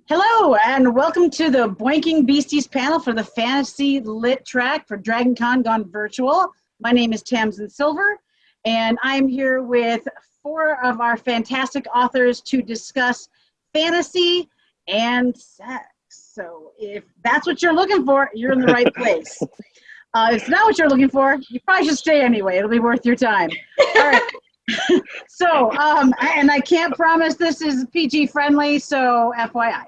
Hello, and welcome to the Boinking Beasties panel for the Fantasy Lit track for Dragon Con Gone Virtual. My name is Tamsin Silver, and I'm here with four of our fantastic authors to discuss fantasy and sex. So if that's what you're looking for, you're in the right place. If it's not what you're looking for, you probably should stay anyway. It'll be worth your time. All right. So, and I can't promise this is PG friendly, so FYI.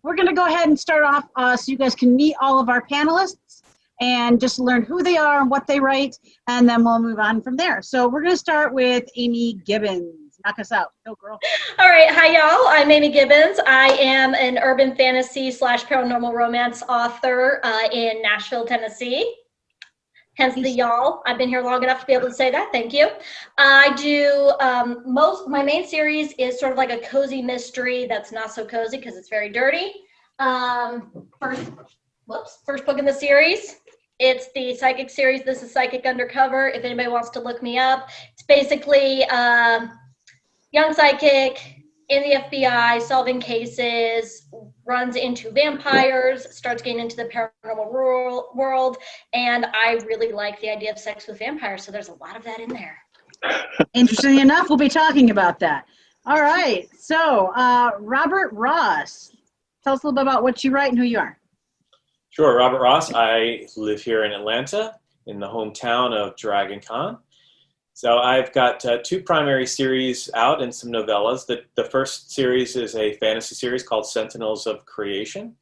We're going to go ahead and start off so you guys can meet all of our panelists and just learn who they are and what they write, and then we'll move on from there. So we're going to start with Amie Gibbons. Knock us out. Go, girl. All right. Hi, y'all. I'm Amie Gibbons. I am an urban fantasy / paranormal romance author in Nashville, Tennessee. Hence the y'all. I've been here long enough to be able to say that. Thank you. I do my main series is sort of like a cozy mystery that's not so cozy because it's very dirty. First book in the series. It's the psychic series. This is Psychic Undercover. If anybody wants to look me up, it's basically young psychic in the FBI, solving cases, runs into vampires, starts getting into the paranormal world, and I really like the idea of sex with vampires, so there's a lot of that in there. Interesting enough, we'll be talking about that. All right, so Robert Ross, tell us a little bit about what you write and who you are. Sure, Robert Ross. I live here in Atlanta, in the hometown of Dragon Con. So I've got two primary series out and some novellas. The first series is a fantasy series called Sentinels of Creation.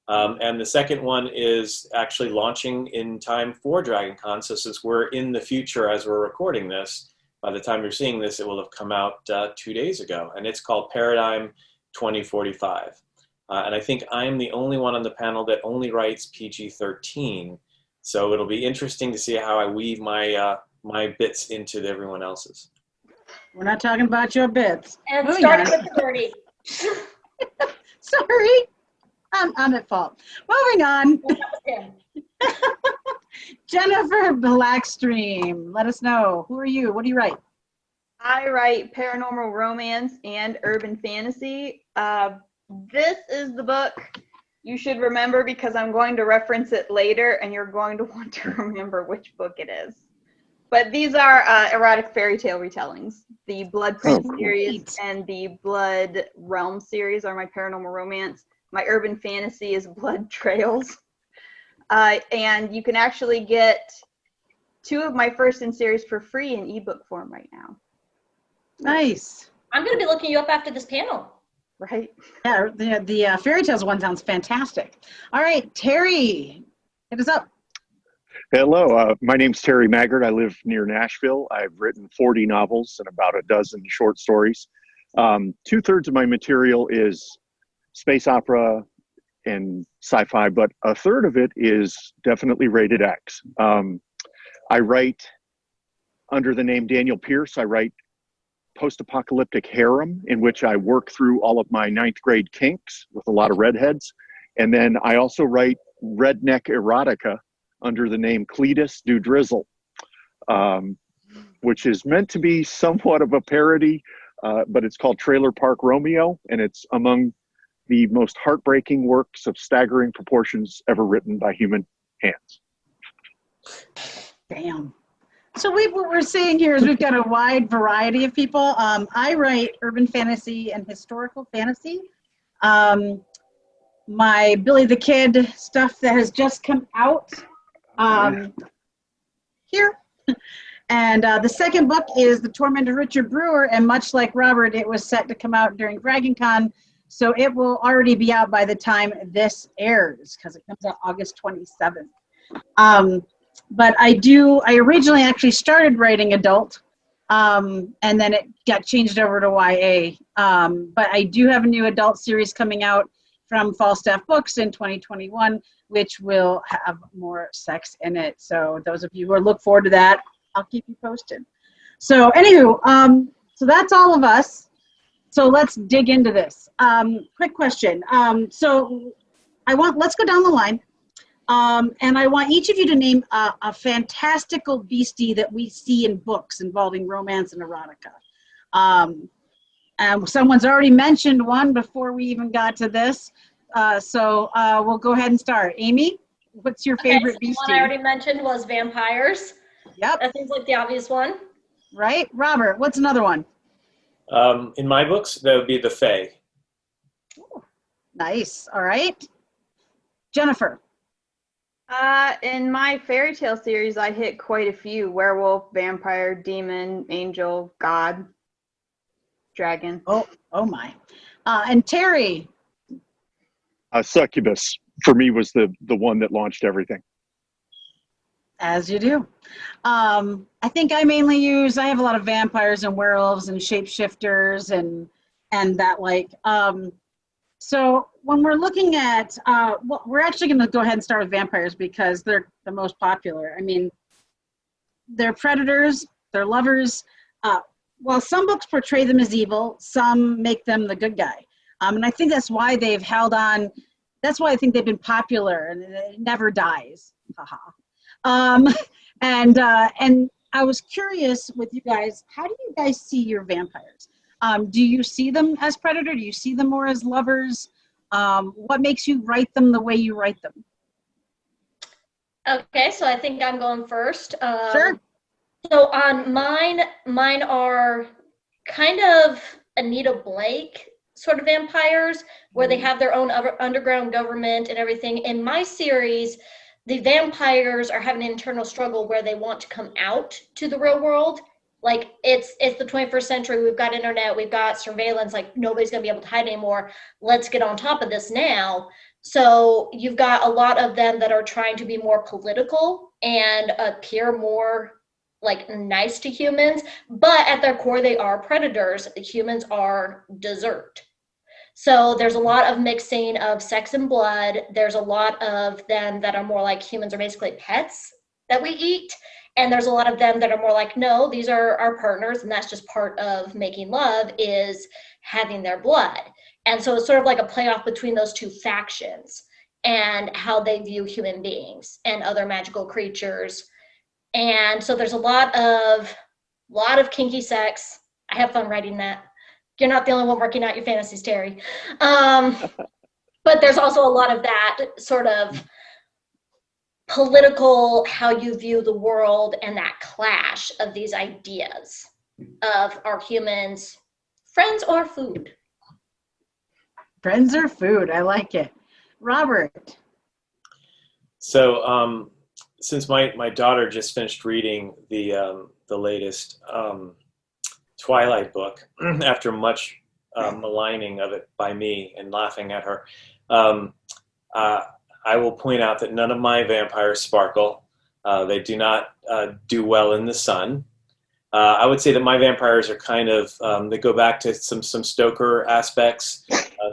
And the second one is actually launching in time for Dragon Con. So since we're in the future as we're recording this, by the time you're seeing this, it will have come out 2 days ago. And it's called Paradigm 2045. And I think I'm the only one on the panel that only writes PG-13. So it'll be interesting to see how I weave my bits into everyone else's. We're not talking about your bits. And starting with the dirty. Sorry, I'm at fault. Moving on. Jennifer Blackstream, let us know. Who are you? What do you write? I write paranormal romance and urban fantasy. This is the book you should remember because I'm going to reference it later and you're going to want to remember which book it is. But these are erotic fairy tale retellings. The Blood Prince series and the Blood Realm series are my paranormal romance. My urban fantasy is Blood Trails. And you can actually get 2 of my first in series for free in ebook form right now. Nice. I'm going to be looking you up after this panel. Right. Yeah, the fairy tales one sounds fantastic. All right, Terry, hit us up. Hello, my name's Terry Maggert. I live near Nashville. I've written 40 novels and about a dozen short stories. 2/3 of my material is space opera and sci-fi, but 1/3 of it is definitely rated X. I write under the name Daniel Pierce. I write post-apocalyptic harem in which I work through all of my 9th grade kinks with a lot of redheads. And then I also write redneck erotica under the name Cletus Do Drizzle, which is meant to be somewhat of a parody, but it's called Trailer Park Romeo, and it's among the most heartbreaking works of staggering proportions ever written by human hands. Damn. So what we're seeing here is we've got a wide variety of people. I write urban fantasy and historical fantasy. My Billy the Kid stuff that has just come out here. And the second book is The Tormented Richard Brewer, and much like Robert, it was set to come out during Dragon Con, so it will already be out by the time this airs, because it comes out August 27th. But I originally actually started writing adult, and then it got changed over to YA. But I do have a new adult series coming out from Falstaff Books in 2021, which will have more sex in it. So those of you who look forward to that, I'll keep you posted. So anywho, so that's all of us. So let's dig into this. Quick question. So let's go down the line. And I want each of you to name a fantastical beastie that we see in books involving romance and erotica. Someone's already mentioned one before we even got to this. So we'll go ahead and start. Amie, what's your favorite The beastie? one I already mentioned was vampires. Yep. That seems like the obvious one. Right. Robert, what's another one? In my books, that would be the Fae. Nice. All right. Jennifer. In my fairy tale series, I hit quite a few: werewolf, vampire, demon, angel, god, dragon. Oh my. And Terry. Succubus for me was the one that launched everything. As you do. I think I mainly I have a lot of vampires and werewolves and shapeshifters and that like. So when we're looking at, well, we're actually going to go ahead and start with vampires because they're the most popular. I mean, they're predators, they're lovers. While some books portray them as evil, some make them the good guy. And I think that's why they've held on. That's why I think they've been popular and it never dies. Haha. And I was curious with you guys, how do you guys see your vampires? Do you see them as predator? Do you see them more as lovers? What makes you write them the way you write them? Okay, so I think I'm going first. Sure. So on mine are kind of Anita Blake sort of vampires, where they have their own underground government and everything. In my series, the vampires are having an internal struggle where they want to come out to the real world. Like it's the 21st century. We've got internet, we've got surveillance, like nobody's gonna be able to hide anymore. Let's get on top of this now. So you've got a lot of them that are trying to be more political and appear more like nice to humans, but at their core, they are predators. The humans are dessert. So there's a lot of mixing of sex and blood. There's a lot of them that are more like humans are basically pets that we eat. And there's a lot of them that are more like, no, these are our partners, and that's just part of making love is having their blood. And so it's sort of like a playoff between those two factions and how they view human beings and other magical creatures. And so there's a lot of kinky sex. I have fun writing that. You're not the only one working out your fantasies, Terry. But there's also a lot of that sort of political, how you view the world, and that clash of these ideas of are humans friends or food? Friends or food? I like it. Robert. So since my daughter just finished reading the latest Twilight book after much maligning of it by me and laughing at her, I will point out that none of my vampires sparkle. They do not do well in the sun. I would say that my vampires are kind of, they go back to some Stoker aspects,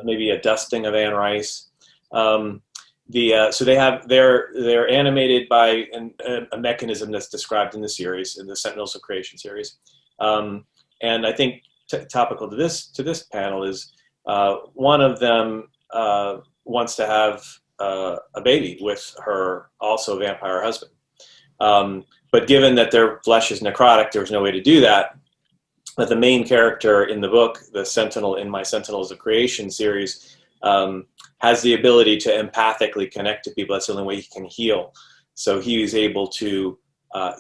maybe a dusting of Anne Rice. So they're animated by a mechanism that's described in the series, in the Sentinels of Creation series. And I think topical to this panel is one of them wants to have a baby with her also vampire husband. But given that their flesh is necrotic, there's no way to do that. But the main character in the book, the Sentinel in my Sentinels of Creation series, has the ability to empathically connect to people. That's the only way he can heal. So he is able to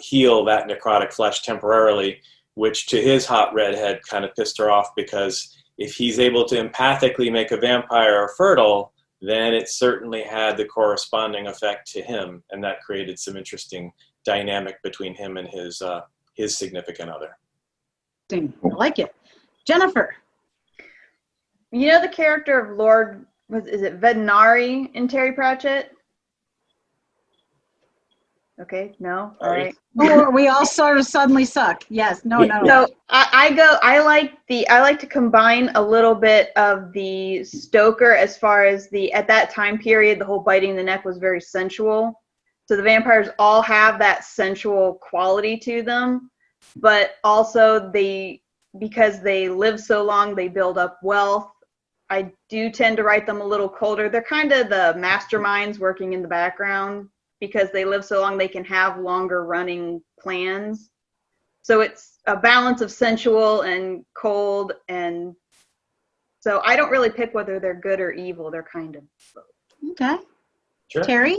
heal that necrotic flesh temporarily, which to his hot redhead kind of pissed her off, because if he's able to empathically make a vampire fertile, then it certainly had the corresponding effect to him, and that created some interesting dynamic between him and his significant other. I like it. Jennifer. You know the character of Lord, is it Vetinari in Terry Pratchett? Okay, no, all right. Oh, we all sort of suddenly suck. Yes, no. So I like to combine a little bit of the Stoker as far as at that time period, the whole biting the neck was very sensual. So the vampires all have that sensual quality to them, but also because they live so long, they build up wealth. I do tend to write them a little colder. They're kind of the masterminds working in the background. Because they live so long, they can have longer running plans. So it's a balance of sensual and cold and So I don't really pick whether they're good or evil. They're kind of both. Okay. Sure. Terry?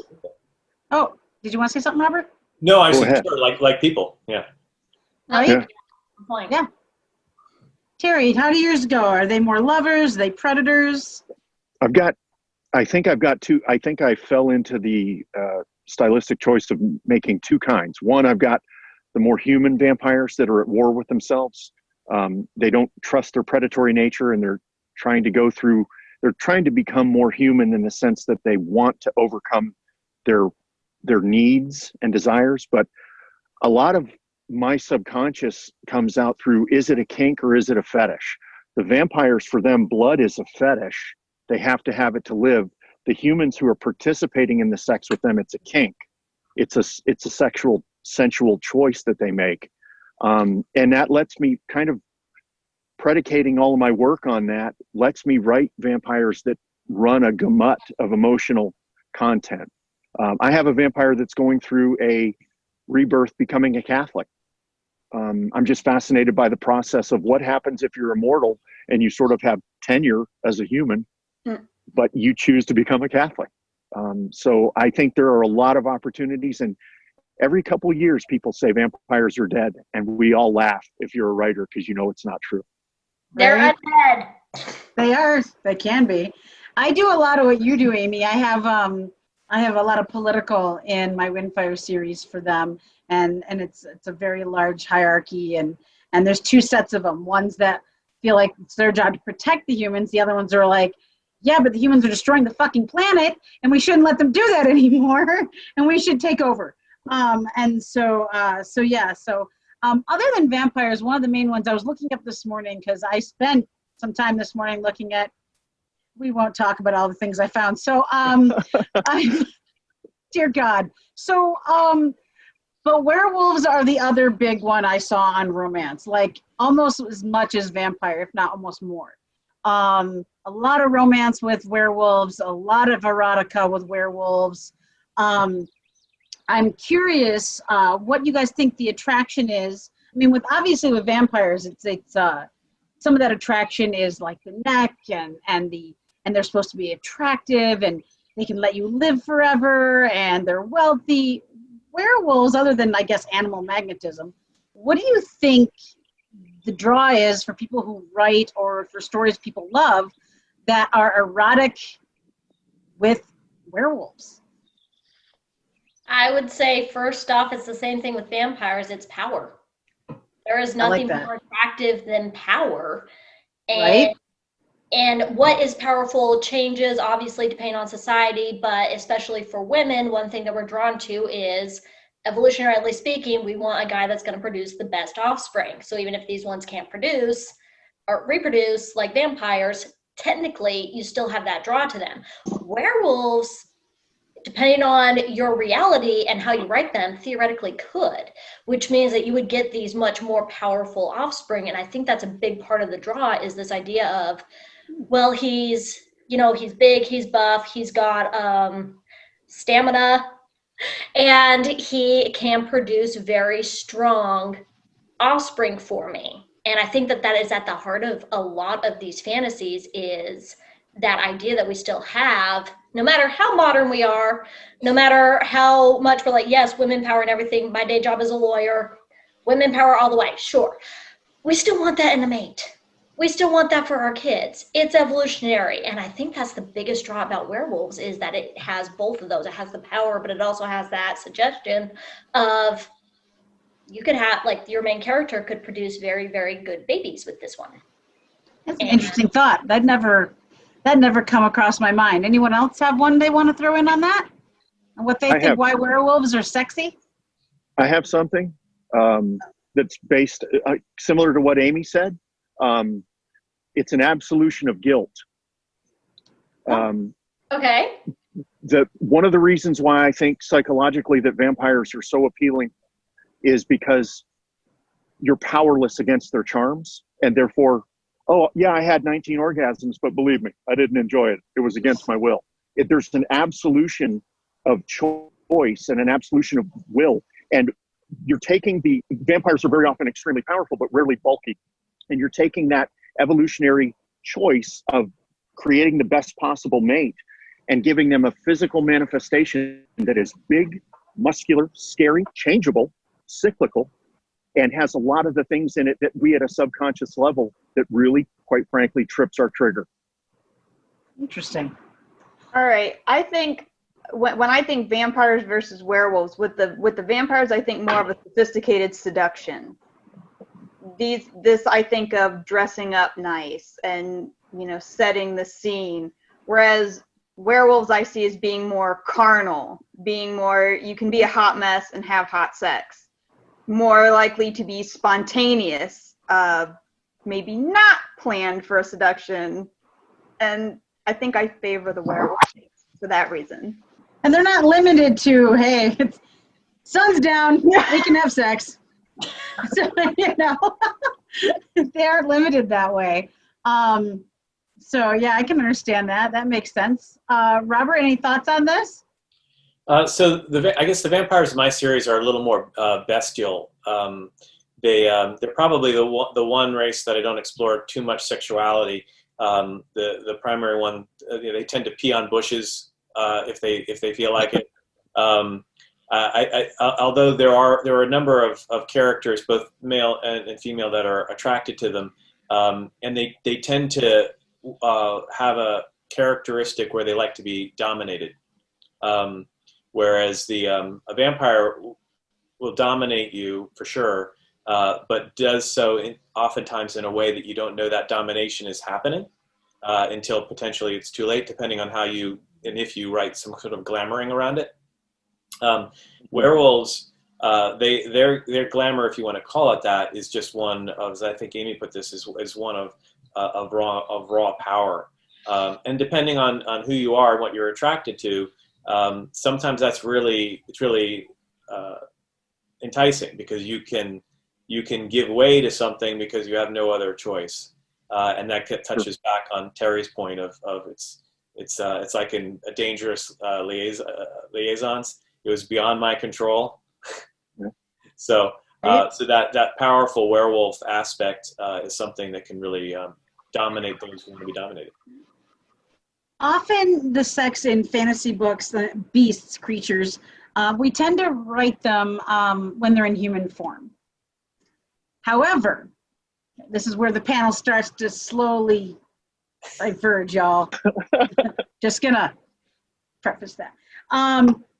Oh, did you want to say something, Robert? No, I Go said ahead. sure, like people. Yeah. Right? Yeah. Good point. Yeah. Terry, how do yours go? Are they more lovers? Are they predators? I think I've got two. I think I fell into the stylistic choice of making two kinds. One, I've got the more human vampires that are at war with themselves. They don't trust their predatory nature, and they're trying to become more human in the sense that they want to overcome their needs and desires. But a lot of my subconscious comes out through, is it a kink or is it a fetish? The vampires, for them, blood is a fetish. They have to have it to live. The humans who are participating in the sex with them, it's a kink. It's a sexual, sensual choice that they make. And that lets me kind of, predicating all of my work on that, lets me write vampires that run a gamut of emotional content. I have a vampire that's going through a rebirth, becoming a Catholic. I'm just fascinated by the process of what happens if you're immortal and you sort of have tenure as a human, but you choose to become a Catholic. So I think there are a lot of opportunities, and every couple of years people say vampires are dead, and we all laugh if you're a writer because you know it's not true. They're Right? undead. They are. They can be. I do a lot of what you do, Amy. I have a lot of political in my Windfire series for them, and it's a very large hierarchy, and there's two sets of them. Ones that feel like it's their job to protect the humans. The other ones are like, yeah, but the humans are destroying the fucking planet, and we shouldn't let them do that anymore, and we should take over. Other than vampires, one of the main ones I was looking up this morning, because I spent some time this morning looking at, we won't talk about all the things I found. So, dear God. So, but werewolves are the other big one I saw on romance, like almost as much as vampire, if not almost more. A lot of romance with werewolves, a lot of erotica with werewolves. I'm curious what you guys think the attraction is. I mean, obviously with vampires, it's some of that attraction is like the neck and they're supposed to be attractive and they can let you live forever and they're wealthy. Werewolves, other than I guess animal magnetism, what do you think the draw is for people who write or for stories people love that are erotic with werewolves? I would say first off, it's the same thing with vampires. It's power. There is nothing more attractive than power. Right. And what is powerful changes obviously depending on society, but especially for women, one thing that we're drawn to is, evolutionarily speaking, we want a guy that's going to produce the best offspring. So even if these ones can't produce or reproduce like vampires, technically you still have that draw to them. Werewolves, depending on your reality and how you write them, theoretically could, which means that you would get these much more powerful offspring. And I think that's a big part of the draw, is this idea of, well, he's big, he's buff, he's got stamina, and he can produce very strong offspring for me. And I think that is at the heart of a lot of these fantasies, is that idea that we still have, no matter how modern we are, no matter how much we're like, yes, women power and everything, my day job is a lawyer, women power all the way, sure. We still want that in a mate. We still want that for our kids. It's evolutionary. And I think that's the biggest draw about werewolves, is that it has both of those. It has the power, but it also has that suggestion of, you could have, like, your main character could produce very, very good babies with this one. That's an interesting thought. That never come across my mind. Anyone else have one they want to throw in on that? And what they think why werewolves are sexy? I have something that's based similar to what Amy said. It's an absolution of guilt. Okay. One of the reasons why I think psychologically that vampires are so appealing is because you're powerless against their charms, and therefore, oh yeah, I had 19 orgasms, but believe me, I didn't enjoy it. It was against my will. There's an absolution of choice and an absolution of will, and you're taking vampires are very often extremely powerful, but rarely bulky, and you're taking that evolutionary choice of creating the best possible mate and giving them a physical manifestation that is big, muscular, scary, changeable, cyclical, and has a lot of the things in it that we at a subconscious level that really, quite frankly, trips our trigger. Interesting. All right. I think when I think vampires versus werewolves, with the vampires, I think more of a sophisticated seduction. This I think of dressing up nice and, you know, setting the scene. Whereas werewolves I see as being more carnal, being more, you can be a hot mess and have hot sex. More likely to be spontaneous, maybe not planned for a seduction. And I think I favor the werewolf for that reason. And they're not limited to, hey, it's, sun's down, we can have sex. So, you know, they aren't limited that way. So, yeah, I can understand that. That makes sense. Robert, any thoughts on this? So I guess the vampires in my series are a little more bestial. They're probably the one race that I don't explore too much sexuality. The primary one, they tend to pee on bushes if they feel like it. Although there are a number of characters, both male and female, that are attracted to them, and they tend to have a characteristic where they like to be dominated. Whereas a vampire will dominate you for sure, but does so oftentimes in a way that you don't know that domination is happening until potentially it's too late, depending on how you and if you write some sort of glamoring around it. Werewolves, their glamour, if you want to call it that, is just one of, as I think Amie put this, is one of raw power. And depending on who you are and what you're attracted to, sometimes it's really enticing, because you can give way to something because you have no other choice, and that touches back on Terry's point of it's like a dangerous liaisons. It was beyond my control. Yeah. So that powerful werewolf aspect is something that can really dominate those who want to be dominated. Often the sex in fantasy books, the beasts, creatures, we tend to write them when they're in human form. However, this is where the panel starts to slowly diverge, y'all. Just gonna preface that.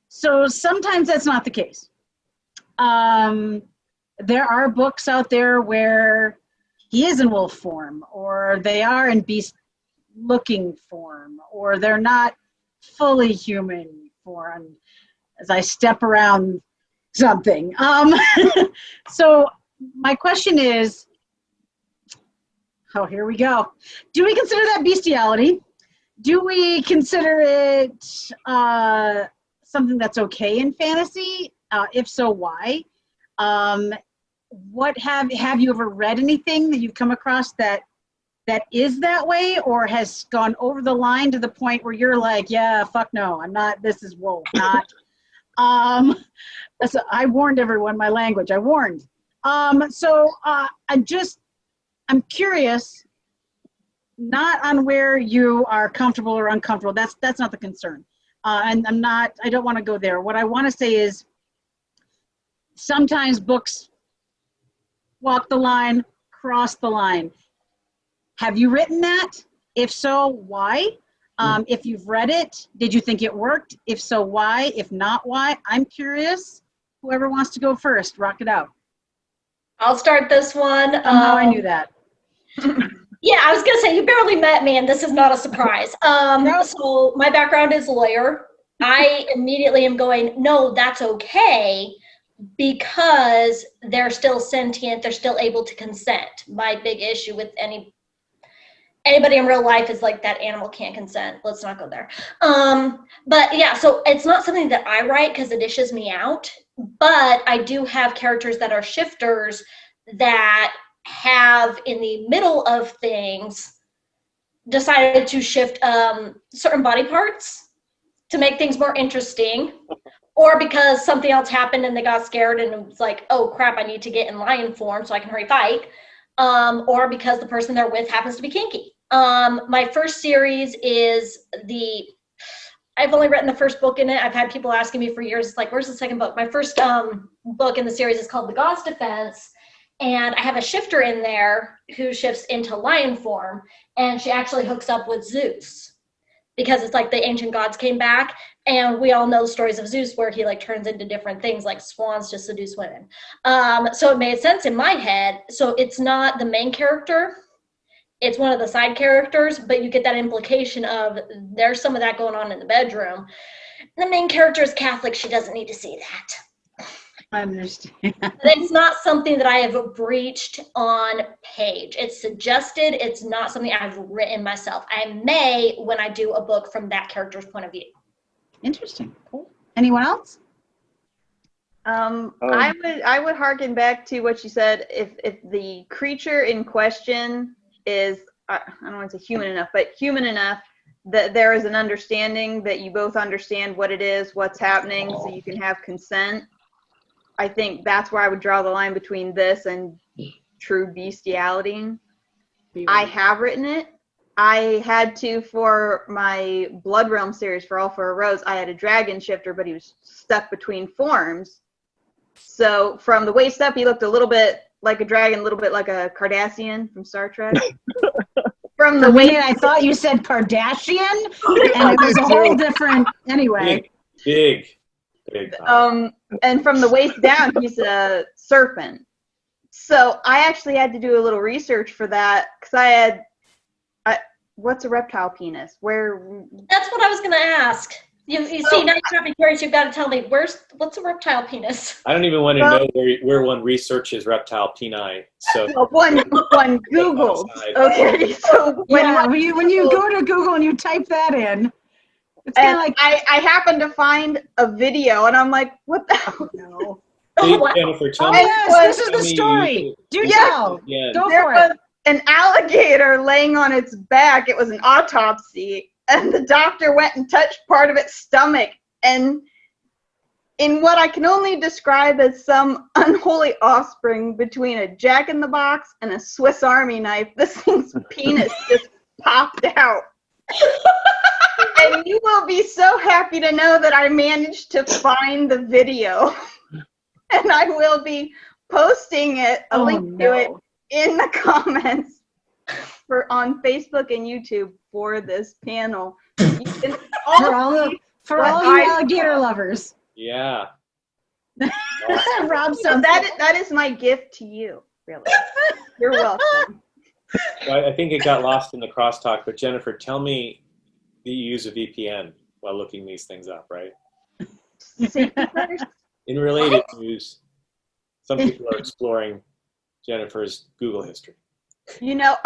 So sometimes that's not the case. There are books out there where he is in wolf form, or they are in beast looking form, or they're not fully human form, as I step around something. So my question is, here we go. Do we consider that bestiality? Do we consider it something that's okay in fantasy? If so, why? What have you ever read anything that you've come across that is that way, or has gone over the line to the point where you're like, yeah, fuck no, I'm not, this is wolf, not. So I warned everyone my language, I warned. I'm curious, not on where you are comfortable or uncomfortable, that's not the concern. And I don't want to go there. What I want to say is, sometimes books walk the line, cross the line. Have you written that? If so, why? If you've read it, did you think it worked? If so, why? If not, why? I'm curious. Whoever wants to go first, rock it out. I'll start this one. Somehow I knew that. Yeah, I was going to say, you barely met me, and this is not a surprise. So my background is lawyer. I immediately am going, no, that's okay, because they're still sentient. They're still able to consent. My big issue with anybody in real life is like, that animal can't consent. Let's not go there. But yeah, so it's not something that I write because it issues me out. But I do have characters that are shifters that have, in the middle of things, decided to shift certain body parts to make things more interesting, or because something else happened and they got scared and it was like, oh crap, I need to get in lion form so I can hurry fight, or because the person they're with happens to be kinky. My first series is I've only written the first book in it. I've had people asking me for years, like, where's the second book? My first book in the series is called The God's Defense. And I have a shifter in there who shifts into lion form. And she actually hooks up with Zeus because it's like the ancient gods came back. And we all know the stories of Zeus where he like turns into different things like swans to seduce women. So it made sense in my head. So it's not the main character. It's one of the side characters, but you get that implication of there's some of that going on in the bedroom. The main character is Catholic. She doesn't need to see that. I understand. It's not something that I have breached on page. It's suggested. It's not something I've written myself. I may when I do a book from that character's point of view. Interesting. Cool. Anyone else? I would harken back to what you said. If the creature in question is, I don't want to say human enough, but human enough that there is an understanding that you both understand what it is, what's happening, so you can have consent. I think that's where I would draw the line between this and true bestiality. I have written it. I had to, for my Blood Realm series, for All for a Rose, I had a dragon shifter, but he was stuck between forms. So from the waist up, he looked a little bit like a dragon, a little bit like a Cardassian from Star Trek. From the waist, I thought you said Kardashian, and it was a whole different. Anyway, big. And from the waist down, he's a serpent. So I actually had to do a little research for that because what's a reptile penis? That's what I was going to ask. You see, now you're be curious. You've got to tell me what's a reptile penis. I don't even want to know where one researches reptile peni. So one Googles. Okay, so when you go to Google and you type that in, it's kind of like I happened to find a video and I'm like, what the hell? No. Please, Jennifer, tell me. Yes, this is the story. Do tell. Yeah. Go There for was it. an alligator laying on its back. It was an autopsy. And the doctor went and touched part of its stomach. And in what I can only describe as some unholy offspring between a jack-in-the-box and a Swiss Army knife, this thing's penis just popped out. And you will be so happy to know that I managed to find the video. And I will be posting a link to it in the comments on Facebook and YouTube for this panel. For all you alligator lovers. Yeah. Rob, so that is my gift to you, really. You're welcome. I think it got lost in the crosstalk, but Jennifer, tell me that you use a VPN while looking these things up, right? In related news, some people are exploring Jennifer's Google history. You know,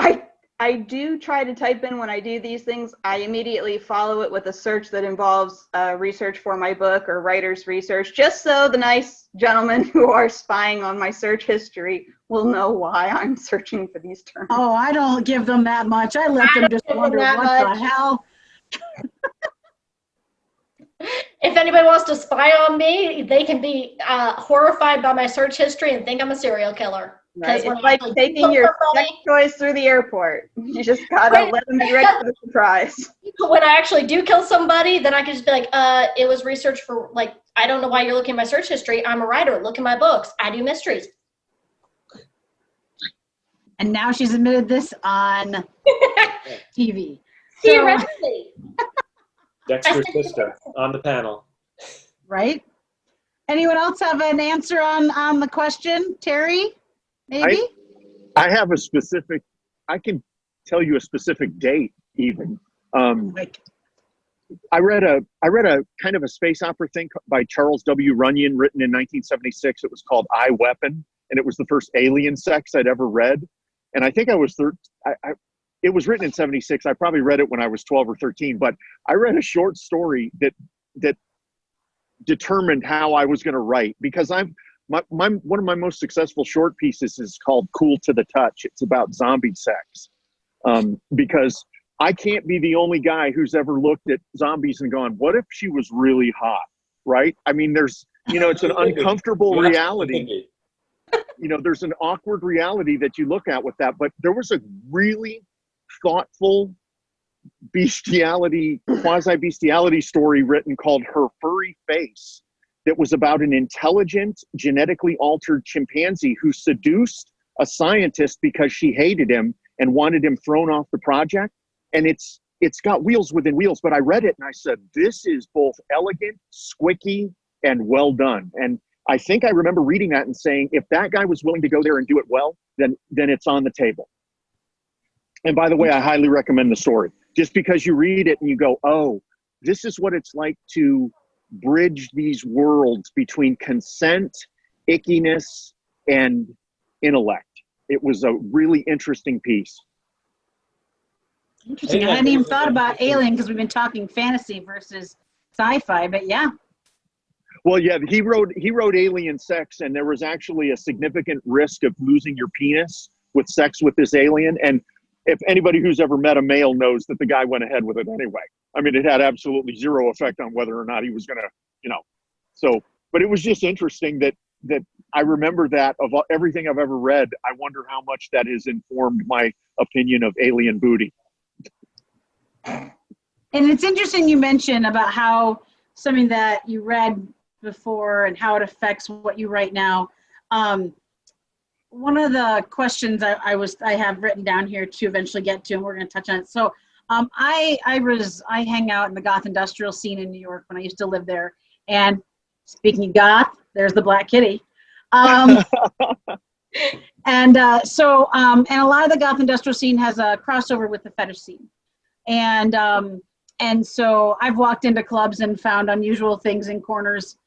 I do try to type in when I do these things. I immediately follow it with a search that involves research for my book or writer's research, just so the nice gentlemen who are spying on my search history will know why I'm searching for these terms. Oh, I don't give them that much. I let them just wonder what the hell. If anybody wants to spy on me, they can be horrified by my search history and think I'm a serial killer. Right. It's like taking your sex toys through the airport. You just gotta let them be ready for the surprise. When I actually do kill somebody, then I can just be like, it was research for, like, I don't know why you're looking at my search history. I'm a writer. Look at my books. I do mysteries. And now she's admitted this on TV. Theoretically. Dexter's sister on the panel. Right? Anyone else have an answer on the question? Terry? Maybe? I have a specific, I can tell you a specific date even. I read a kind of a space opera thing by Charles W. Runyon written in 1976. It was called I, Weapon, and it was the first alien sex I'd ever read. And I think I was it was written in 76. I probably read it when I was 12 or 13, but I read a short story that determined how I was going to write, because one of my most successful short pieces is called Cool to the Touch. It's about zombie sex. Because I can't be the only guy who's ever looked at zombies and gone, what if she was really hot, right? I mean, it's an uncomfortable reality. There's an awkward reality that you look at with that. But there was a really thoughtful bestiality, quasi-bestiality story written called Her Furry Face that was about an intelligent, genetically altered chimpanzee who seduced a scientist because she hated him and wanted him thrown off the project. And it's got wheels within wheels, but I read it and I said, this is both elegant, squicky, and well done. And I think I remember reading that and saying, if that guy was willing to go there and do it well, then it's on the table. And by the way, I highly recommend the story. Just because you read it and you go, oh, this is what it's like to bridge these worlds between consent, ickiness, and intellect. It was a really interesting piece. Interesting. I hadn't even thought about Alien because we've been talking fantasy versus sci-fi, but yeah. Well, yeah, he wrote Alien Sex, and there was actually a significant risk of losing your penis with sex with this alien. And if anybody who's ever met a male knows that the guy went ahead with it anyway. I mean, it had absolutely zero effect on whether or not he was going to, so, but it was just interesting that I remember that of everything I've ever read, I wonder how much that has informed my opinion of alien booty. And it's interesting you mentioned about how something that you read before and how it affects what you write now. One of the questions I have written down here to eventually get to, and we're going to touch on it. So I hang out in the goth industrial scene in New York when I used to live there. And speaking of goth, there's the Black Kitty. And a lot of the goth industrial scene has a crossover with the fetish scene. And so I've walked into clubs and found unusual things in corners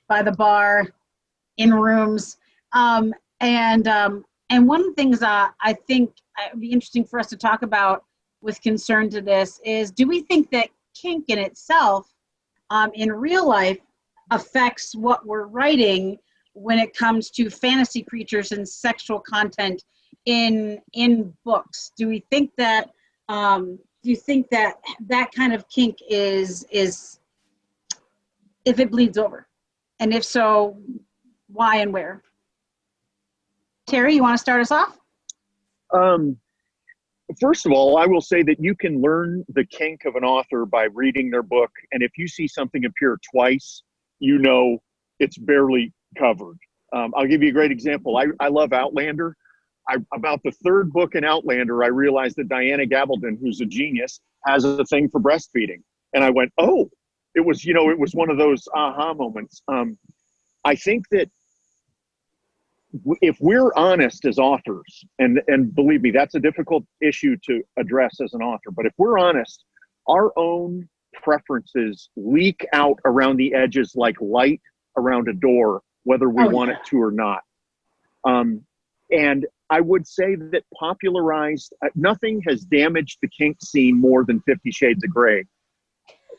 by the bar, in rooms. And one of the things I think it would be interesting for us to talk about with concern to this is, do we think that kink in itself in real life affects what we're writing when it comes to fantasy creatures and sexual content in books? Do we think that do you think that kind of kink is if it bleeds over? And if so, why and where? Terry, you want to start us off? First of all, I will say that you can learn the kink of an author by reading their book. And if you see something appear twice, you know it's barely covered. I'll give you a great example. I love Outlander. About the third book in Outlander, I realized that Diana Gabaldon, who's a genius, has a thing for breastfeeding. And I went, oh, it was one of those aha moments. I think that if we're honest as authors, and believe me, that's a difficult issue to address as an author, but if we're honest, our own preferences leak out around the edges like light around a door, whether we want it to or not. And I would say that nothing has damaged the kink scene more than 50 Shades of Grey,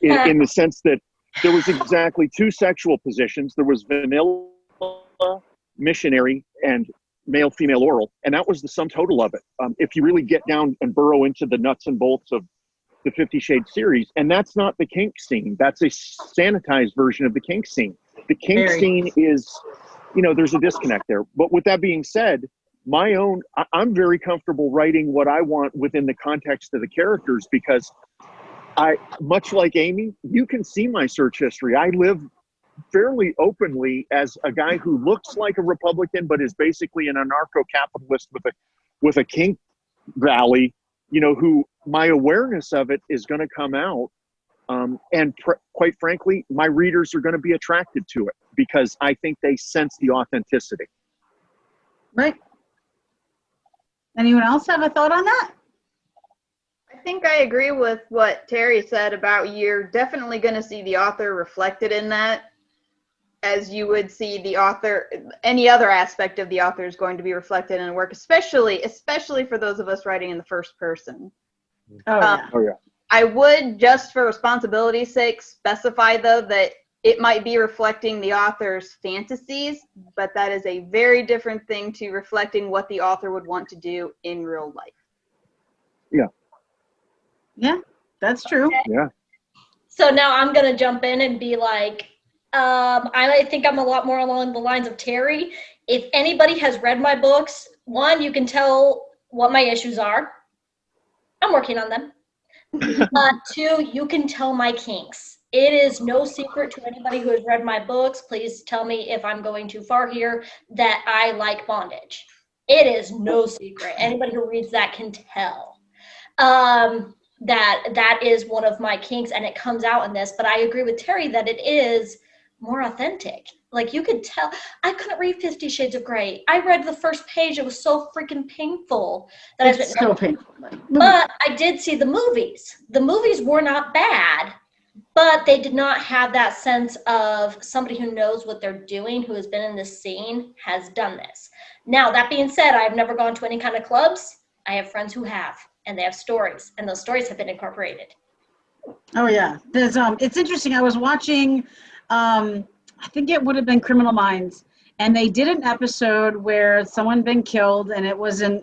in the sense that there was exactly two sexual positions. There was vanilla, missionary, and male-female oral, and that was the sum total of it. If you really get down and burrow into the nuts and bolts of the 50 Shades series, and that's not the kink scene. That's a sanitized version of the kink scene. The kink scene is, there's a disconnect there. But with that being said, I'm very comfortable writing what I want within the context of the characters, because much like Amie, you can see my search history. I live fairly openly as a guy who looks like a Republican, but is basically an anarcho-capitalist with a kink rally, who my awareness of it is going to come out. And quite frankly, my readers are going to be attracted to it because I think they sense the authenticity. Right. Anyone else have a thought on that? I think I agree with what Terry said about you're definitely going to see the author reflected in that, as you would see the author, any other aspect of the author is going to be reflected in the work, especially for those of us writing in the first person. Oh yeah. I would, just for responsibility's sake, specify though that it might be reflecting the author's fantasies, but that is a very different thing to reflecting what the author would want to do in real life. Yeah. Yeah, that's true. Okay. Yeah. So now I'm going to jump in and be like, I think I'm a lot more along the lines of Terry. If anybody has read my books, one, you can tell what my issues are. I'm working on them. 2, you can tell my kinks. It is no secret to anybody who has read my books, please tell me if I'm going too far here, that I like bondage. It is no secret. Anybody who reads that can tell. That is one of my kinks, and it comes out in this, but I agree with Terry that it is more authentic. Like, you could tell. I couldn't read 50 Shades of Grey. I read the first page. It was so freaking painful that It's so painful. But I did see the movies. The movies were not bad, but they did not have that sense of somebody who knows what they're doing, who has been in this scene, has done this. Now, that being said, I've never gone to any kind of clubs. I have friends who have, and they have stories, and those stories have been incorporated. Oh yeah, there's it's interesting. I was watching, I think it would have been Criminal Minds, and they did an episode where someone had been killed, and it was in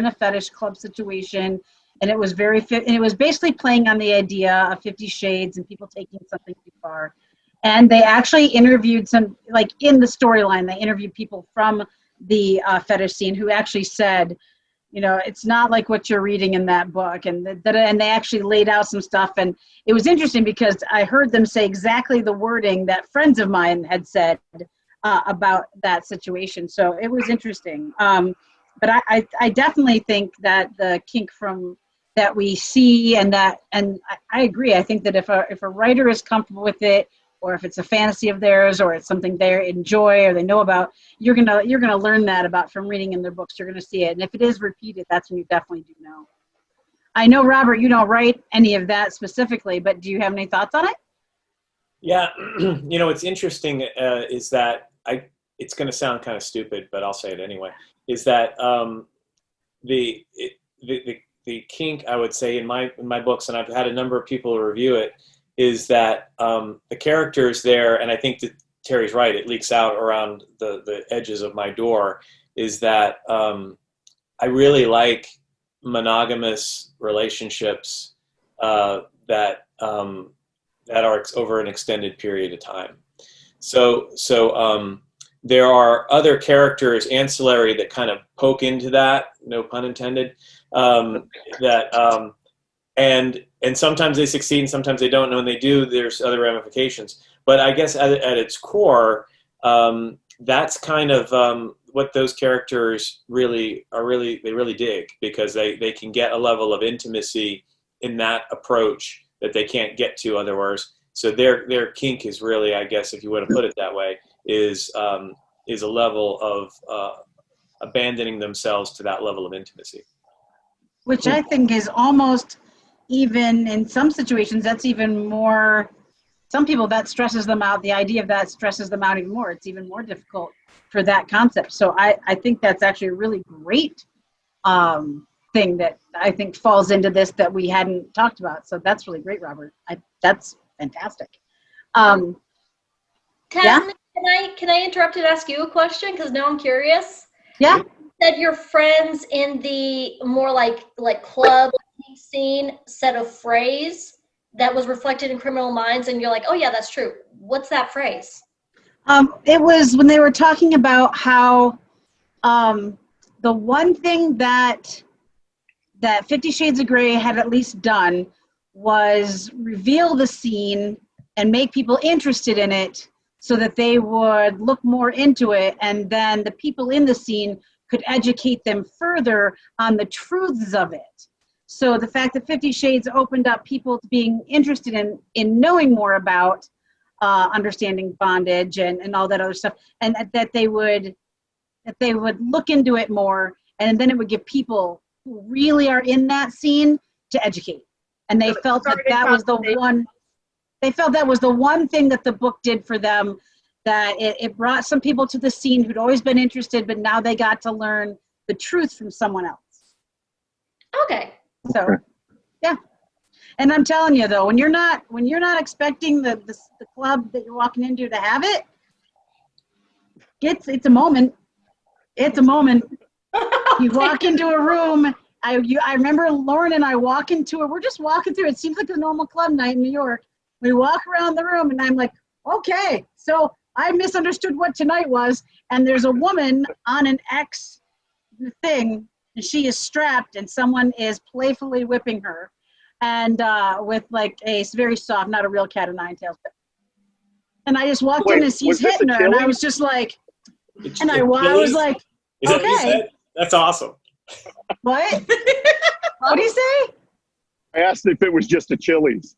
a fetish club situation, and it was basically playing on the idea of 50 Shades and people taking something too far. And they actually interviewed some, like in the storyline, they interviewed people from the fetish scene who actually said, you know, it's not like what you're reading in that book. And they actually laid out some stuff. And it was interesting because I heard them say exactly the wording that friends of mine had said about that situation. So it was interesting. But I definitely think that the kink that we see and I agree. I think that if a writer is comfortable with it, or if it's a fantasy of theirs, or it's something they enjoy or they know about, you're gonna learn that about from reading in their books. You're gonna see it, and if it is repeated, that's when you definitely do know. I know, Robert, you don't write any of that specifically, but do you have any thoughts on it? Yeah, you know, what's interesting is that it's going to sound kind of stupid, but I'll say it anyway. Is that the kink, I would say, in my books, and I've had a number of people review it, is that the characters there, and I think that Terry's right, it leaks out around the edges of my door, is that I really like monogamous relationships that are over an extended period of time. So there are other characters ancillary that kind of poke into that, no pun intended, and sometimes they succeed and sometimes they don't. And when they do, there's other ramifications. But I guess at its core, that's kind of what those characters really dig, because they can get a level of intimacy in that approach that they can't get to otherwise. So their kink is really, I guess, if you want to put it that way, is a level of abandoning themselves to that level of intimacy. Which I think is almost, even in some situations, that's even more, some people that stresses them out. The idea of that stresses them out even more. It's even more difficult for that concept. So I think that's actually a really great thing that I think falls into this that we hadn't talked about. So that's really great, Robert. That's fantastic. Tamsin, Yeah? can I interrupt and ask you a question? Because now I'm curious. Yeah. You said your friends in the more like club scene said a phrase that was reflected in Criminal Minds, and you're like, oh yeah, that's true. What's that phrase? It was when they were talking about how the one thing that 50 Shades of Grey had at least done was reveal the scene and make people interested in it so that they would look more into it, and then the people in the scene could educate them further on the truths of it. So the fact that 50 Shades opened up people to being interested in knowing more about understanding bondage and all that other stuff, and that they would look into it more, and then it would give people who really are in that scene to educate. And they felt that was the one. They felt that was the one thing that the book did for them, that it brought some people to the scene who'd always been interested, but now they got to learn the truth from someone else. Okay. So, yeah. And I'm telling you though, when you're not expecting the club that you're walking into to have it, it's a moment. It's a moment. You walk into a room. I remember Lauren and I we're just walking through. It seems like a normal club night in New York. We walk around the room and I'm like, okay, so I misunderstood what tonight was. And there's a woman on an X thing and she is strapped, and someone is playfully whipping her, and with like a very soft, not a real cat of nine tails. And I just walked in and he's hitting her, and I was just like, and I was like, Is that what you okay. said? That's awesome. What? What do you say? I asked if it was just a Chili's.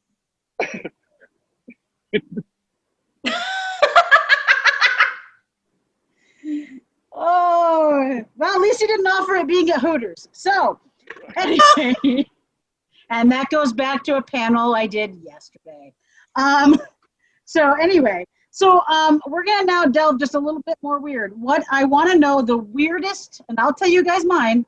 Oh, well, at least he didn't offer it being at Hooters. So, anyway, and that goes back to a panel I did yesterday. So anyway, we're gonna now delve just a little bit more weird. What I want to know the weirdest, and I'll tell you guys mine.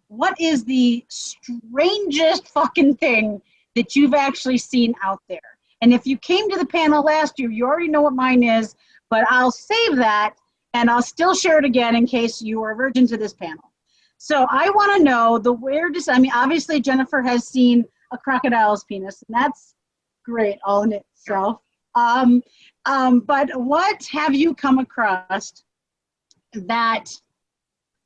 What is the strangest fucking thing that you've actually seen out there? And if you came to the panel last year, you already know what mine is, but I'll save that and I'll still share it again in case you are a virgin to this panel. So I want to know the weirdest. I mean, obviously Jennifer has seen a crocodile's penis, and that's great all in itself. But what have you come across that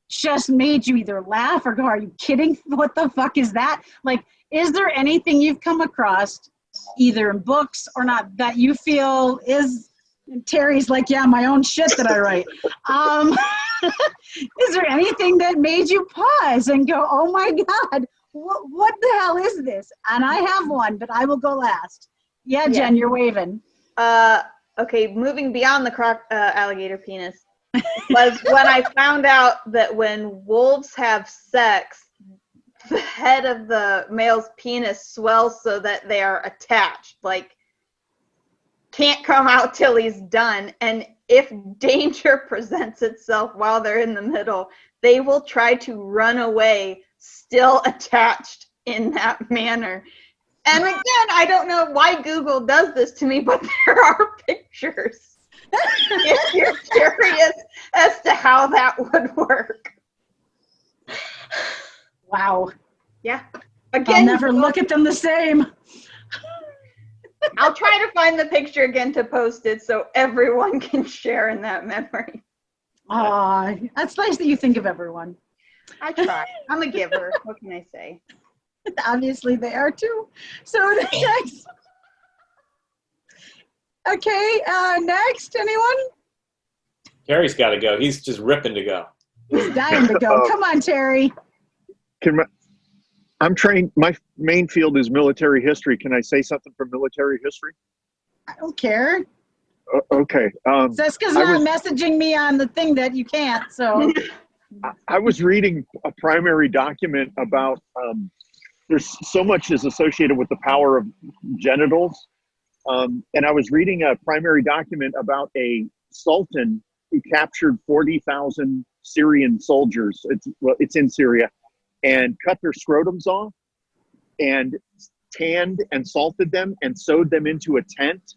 just made you either laugh or go, are you kidding? What the fuck is that? Like, is there anything you've come across, either in books or not, that you feel is, and Terry's like, yeah, my own shit that I write. Is there anything that made you pause and go, oh my God, what the hell is this? And I have one, but I will go last. Yeah, Jen, you're waving. Okay, moving beyond the alligator penis was when I found out that when wolves have sex, the head of the male's penis swells so that they are attached, like can't come out till he's done. And if danger presents itself while they're in the middle, they will try to run away still attached in that manner. And again, I don't know why Google does this to me, but there are pictures if you're curious as to how that would work. Wow. Yeah. Again, I'll never look at them the same. I'll try to find the picture again to post it so everyone can share in that memory. That's nice that you think of everyone. I try. I'm a giver. What can I say? Obviously they are too. So the next. Okay, next, anyone? Terry's got to go. He's just ripping to go. He's dying to go. Come on, Terry. I'm trained. My main field is military history. Can I say something from military history? I don't care. Okay. That's because you're not messaging me on the thing that you can't. So I was reading a primary document about. There's so much is associated with the power of genitals, and I was reading a primary document about a sultan who captured 40,000 Syrian soldiers. It's in Syria. And cut their scrotums off and tanned and salted them and sewed them into a tent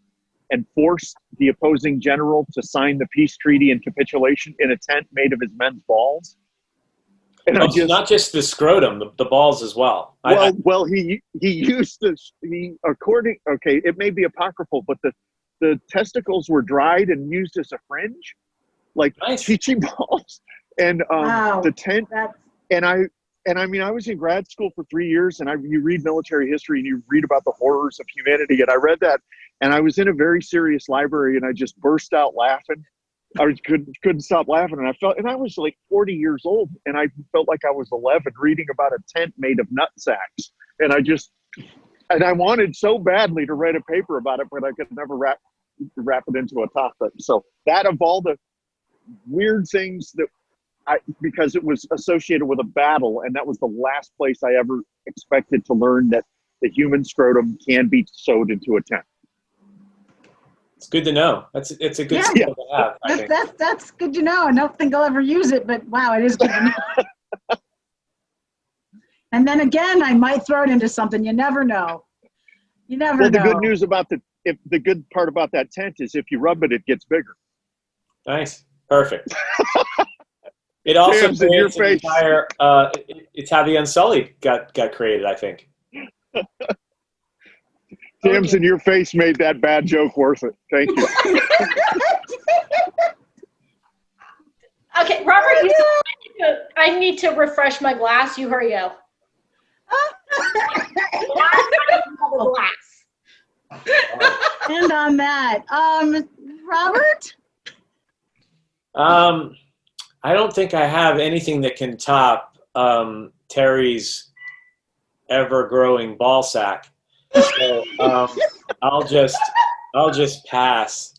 and forced the opposing general to sign the peace treaty and capitulation in a tent made of his men's balls. And not just the scrotum, the balls as well. Well, he used this. It may be apocryphal, but the testicles were dried and used as a fringe, like teaching balls. And the tent. And I mean, I was in grad school for 3 years, and you read military history and you read about the horrors of humanity. And I read that, and I was in a very serious library, and I just burst out laughing. I couldn't stop laughing, and I was like 40 years old, and I felt like I was 11 reading about a tent made of nut sacks. And I wanted so badly to write a paper about it, but I could never wrap it into a topic. So that of all the weird things that. Because it was associated with a battle, and that was the last place I ever expected to learn that the human scrotum can be sewed into a tent. It's good to know. It's a good skill to have. That's good to know. I don't think I'll ever use it, but wow, it is good to know. And then again, I might throw it into something. You never know. You never know. The good news about the good part about that tent is if you rub it, it gets bigger. Nice. Perfect. It also creates an entire, it's how the Unsullied got created, I think. Tamsin, your face made that bad joke worth it. Thank you. Okay, Robert, you I need to refresh my glass. You hurry up. Glass. And on that, Robert? I don't think I have anything that can top Terry's ever-growing ball sack. So I'll just pass.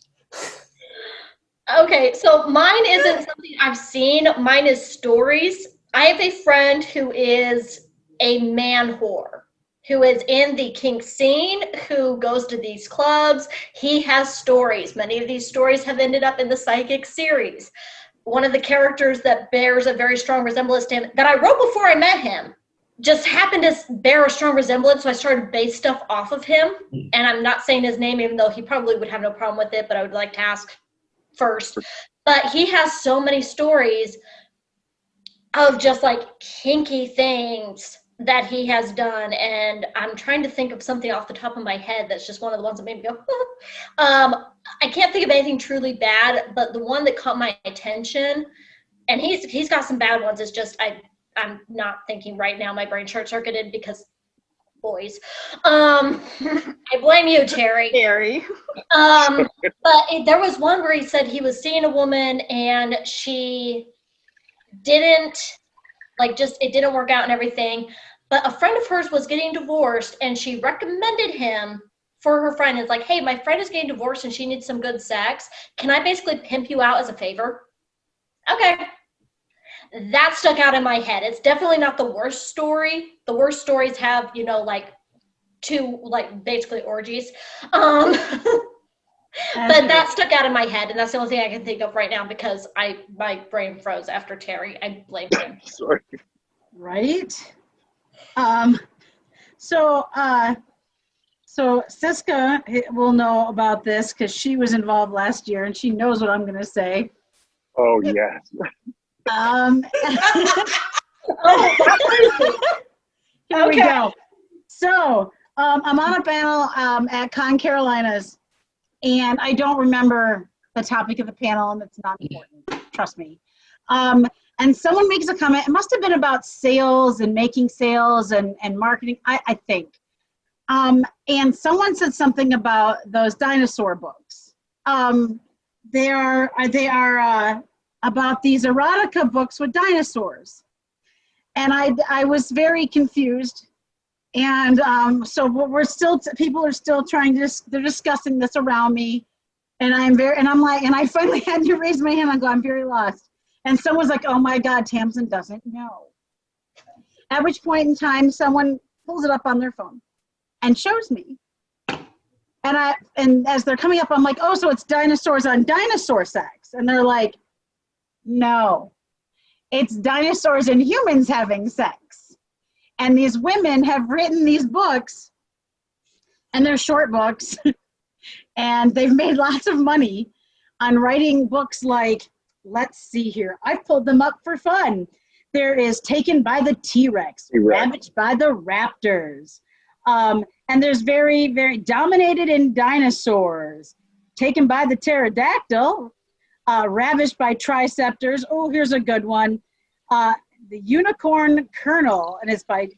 Okay, so mine isn't something I've seen. Mine is stories. I have a friend who is a man whore, who is in the kink scene, who goes to these clubs. He has stories. Many of these stories have ended up in the Psychic series. One of the characters that bears a very strong resemblance to him, that I wrote before I met him, just happened to bear a strong resemblance, so I started to base stuff off of him. And I'm not saying his name, even though he probably would have no problem with it, but I would like to ask first. But he has so many stories of just like kinky things that he has done, and I'm trying to think of something off the top of my head that's just one of the ones that made me go, I can't think of anything truly bad, but the one that caught my attention, and he's got some bad ones, is just I'm not thinking right now. My brain short-circuited because boys. I blame you, Terry. But there was one where he said he was seeing a woman and she didn't, it didn't work out and everything. But a friend of hers was getting divorced and she recommended him for her friend. It's like, hey, my friend is getting divorced and she needs some good sex. Can I basically pimp you out as a favor? Okay. That stuck out in my head. It's definitely not the worst story. The worst stories have, two, basically orgies. But that stuck out in my head, and that's the only thing I can think of right now because my brain froze after Terry. I blame him. Sorry. Right? So Siska will know about this because she was involved last year, and she knows what I'm going to say. Oh, yes. Here we go. So I'm on a panel at Con Carolinas, and I don't remember the topic of the panel, and it's not important. Trust me. And someone makes a comment. It must have been about sales and making sales and marketing, I think. And someone said something about those dinosaur books. They are about these erotica books with dinosaurs. And I was very confused. And so people are still they're discussing this around me. And I finally had to raise my hand and go, I'm very lost. And someone's like, oh my God, Tamsin doesn't know. At which point in time, someone pulls it up on their phone and shows me. And as they're coming up, I'm like, oh, so it's dinosaurs on dinosaur sex. And they're like, no, it's dinosaurs and humans having sex. And these women have written these books, and they're short books, and they've made lots of money on writing books like, let's see here, I pulled them up for fun. There is Taken by the T-Rex, Ravaged by the Raptors. And there's Very, Very Dominated in Dinosaurs, Taken by the Pterodactyl, Ravaged by Triceptors. Oh, here's a good one. The Unicorn Colonel, and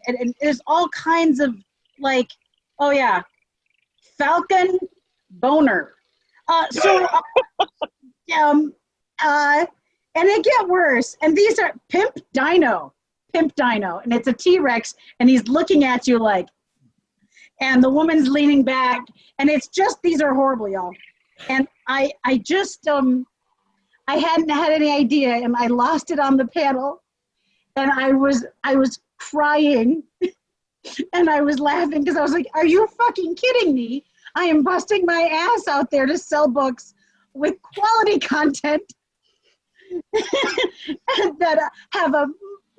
and there's all kinds of Falcon Boner. And it get worse. And these are Pimp Dino, and it's a T-Rex, and he's looking at you and the woman's leaning back, and it's just, these are horrible, y'all. And I just, I hadn't had any idea, and I lost it on the panel, and I was crying, and I was laughing because I was like, are you fucking kidding me? I am busting my ass out there to sell books with quality content that have a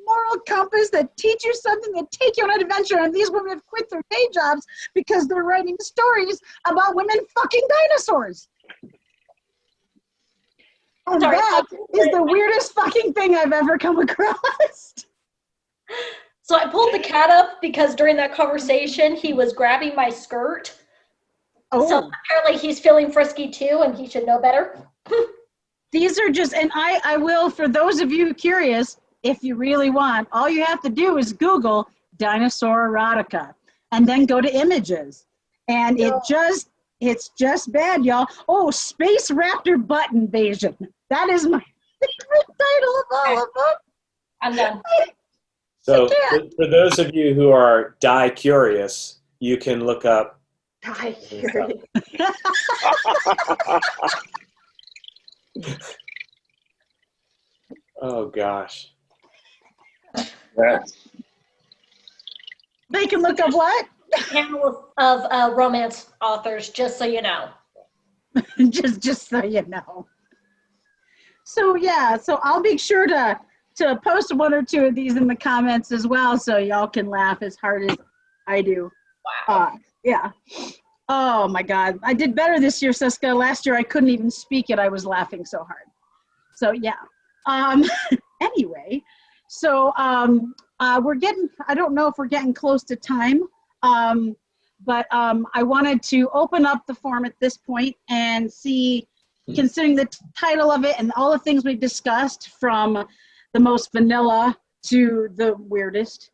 moral compass, that teach you something, that take you on an adventure. And these women have quit their day jobs because they're writing stories about women fucking dinosaurs. And that is the weirdest fucking thing I've ever come across. So I pulled the cat up because during that conversation, he was grabbing my skirt. Oh. So apparently he's feeling frisky too, and he should know better. These are just, and I will, for those of you curious, if you really want, all you have to do is Google dinosaur erotica and then go to images. And it's just bad, y'all. Oh, Space Raptor Butt Invasion. That is my favorite title of all of them. I'm done. So for those of you who are die curious, you can look up. Die curious. Oh gosh. That's They can look up what? Panel of romance authors, just so you know. just so you know. So yeah, so I'll make sure to post one or two of these in the comments as well, so y'all can laugh as hard as I do. Wow. Yeah. Oh my God, I did better this year, Siska. Last year I couldn't even speak it. I was laughing so hard. So yeah. Anyway, so we're getting. I don't know if we're getting close to time. But I wanted to open up the forum at this point and see, considering the title of it and all the things we've discussed, from the most vanilla to the weirdest,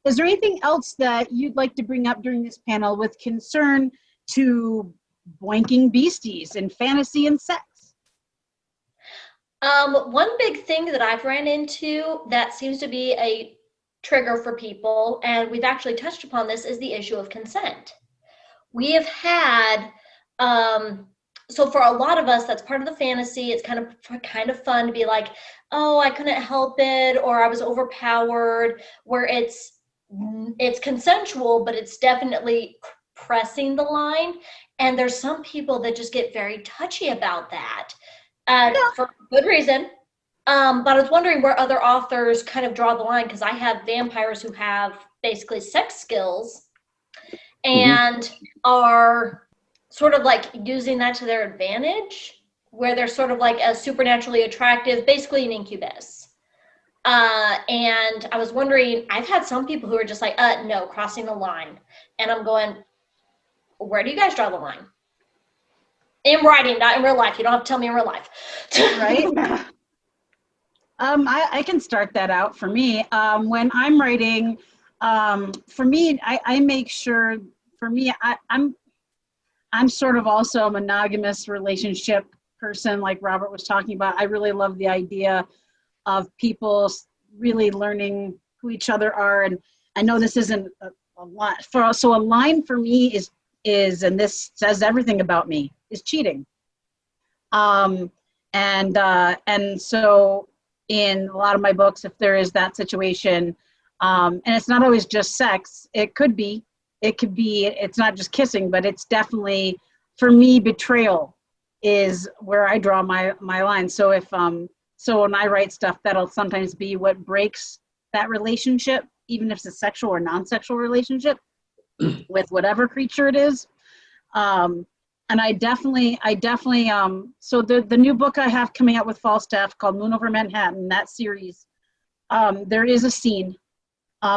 is there anything else that you'd like to bring up during this panel with concern to boinking beasties and fantasy and sex? One big thing that I've ran into that seems to be a trigger for people, and we've actually touched upon this, is the issue of consent. We have had, so for a lot of us, that's part of the fantasy. It's kind of fun to be like, oh, I couldn't help it, or I was overpowered, where it's consensual, but it's definitely pressing the line. And there's some people that just get very touchy about that, for good reason. But I was wondering where other authors kind of draw the line, because I have vampires who have basically sex skills and are sort of like using that to their advantage, where they're sort of like a supernaturally attractive, basically an incubus. And I was wondering, I've had some people who are just like, no, crossing the line. And I'm going, where do you guys draw the line? In writing, not in real life. You don't have to tell me in real life. Right? I can start that out for me. When I'm writing, for me, I make sure, for me, I'm sort of also a monogamous relationship person, like Robert was talking about. I really love the idea of people really learning who each other are. And I know this isn't a lot. So a line for me is, and this says everything about me, is cheating. And so in a lot of my books, if there is that situation, and it's not always just sex, it could be, it's not just kissing, but it's definitely, for me, betrayal is where I draw my line. So if, so when I write stuff, that'll sometimes be what breaks that relationship, even if it's a sexual or non-sexual relationship with whatever creature it is. And I definitely, so the new book I have coming out with Falstaff called Moon Over Manhattan, that series, there is a scene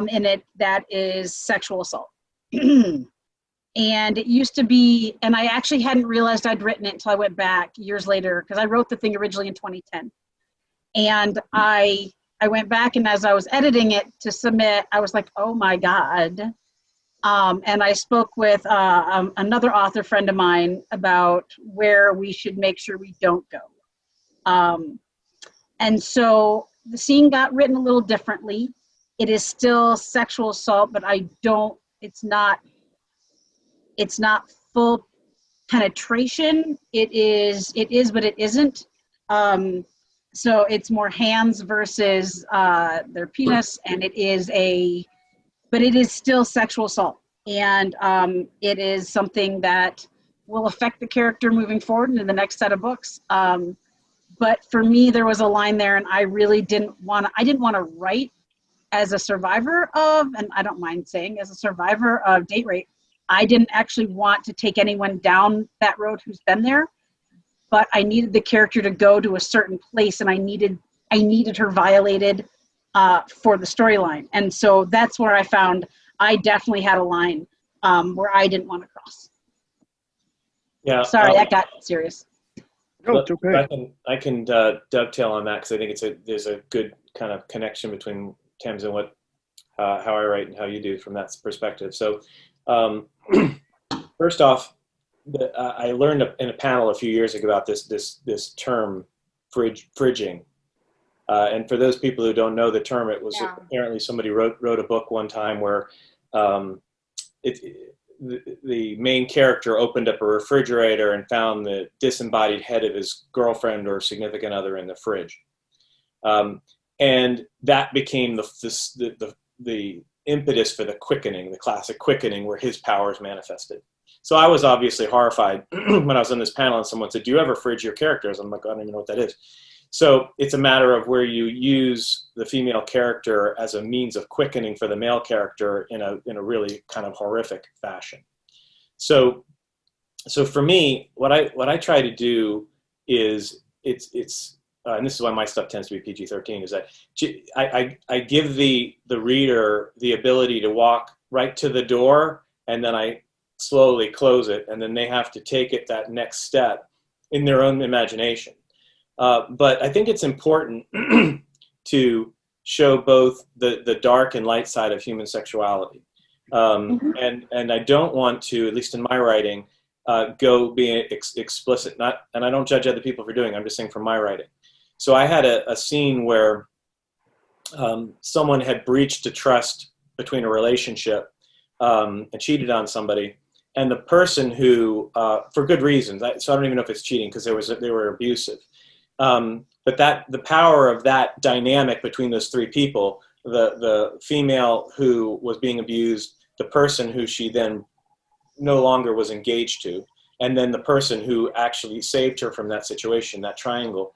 in it that is sexual assault. And it used to be, and I actually hadn't realized I'd written it until I went back years later, because I wrote the thing originally in 2010. And I went back, and as I was editing it to submit, I was like, oh my God. And I spoke with another author friend of mine about where we should make sure we don't go. And so the scene got written a little differently. It is still sexual assault, but it's not full penetration. It is, but it isn't. So it's more hands versus their penis, and but it is still sexual assault. And it is something that will affect the character moving forward into the next set of books. But for me, there was a line there, and I really didn't want to write as a survivor of, and I don't mind saying, as a survivor of date rape. I didn't actually want to take anyone down that road who's been there, but I needed the character to go to a certain place, and I needed her violated for the storyline. And so that's where I found I definitely had a line where I didn't want to cross. Yeah. Sorry, that got serious. no, it's okay. I can dovetail on that, because I think there's a good kind of connection between Tamsin, how I write and how you do from that perspective. So first off, I learned in a panel a few years ago about this term, fridging. And for those people who don't know the term, it was apparently somebody wrote a book one time where the main character opened up a refrigerator and found the disembodied head of his girlfriend or significant other in the fridge. And that became the impetus for the quickening, the classic quickening, where his powers manifested. So I was obviously horrified when I was on this panel and someone said, "Do you ever fridge your characters?" I'm like, "I don't even know what that is." So it's a matter of where you use the female character as a means of quickening for the male character in a really kind of horrific fashion. So for me, what I try to do is and this is why my stuff tends to be PG-13, is that I give the reader the ability to walk right to the door, and then I slowly close it, and then they have to take it that next step in their own imagination. But I think it's important to show both the dark and light side of human sexuality. And I don't want to, at least in my writing, go being explicit. And I don't judge other people for doing it, I'm just saying from my writing. So I had a scene where someone had breached a trust between a relationship and cheated on somebody. And the person who, for good reasons, so I don't even know if it's cheating because they were abusive. But the power of that dynamic between those three people, the female who was being abused, the person who she then no longer was engaged to, and then the person who actually saved her from that situation, that triangle.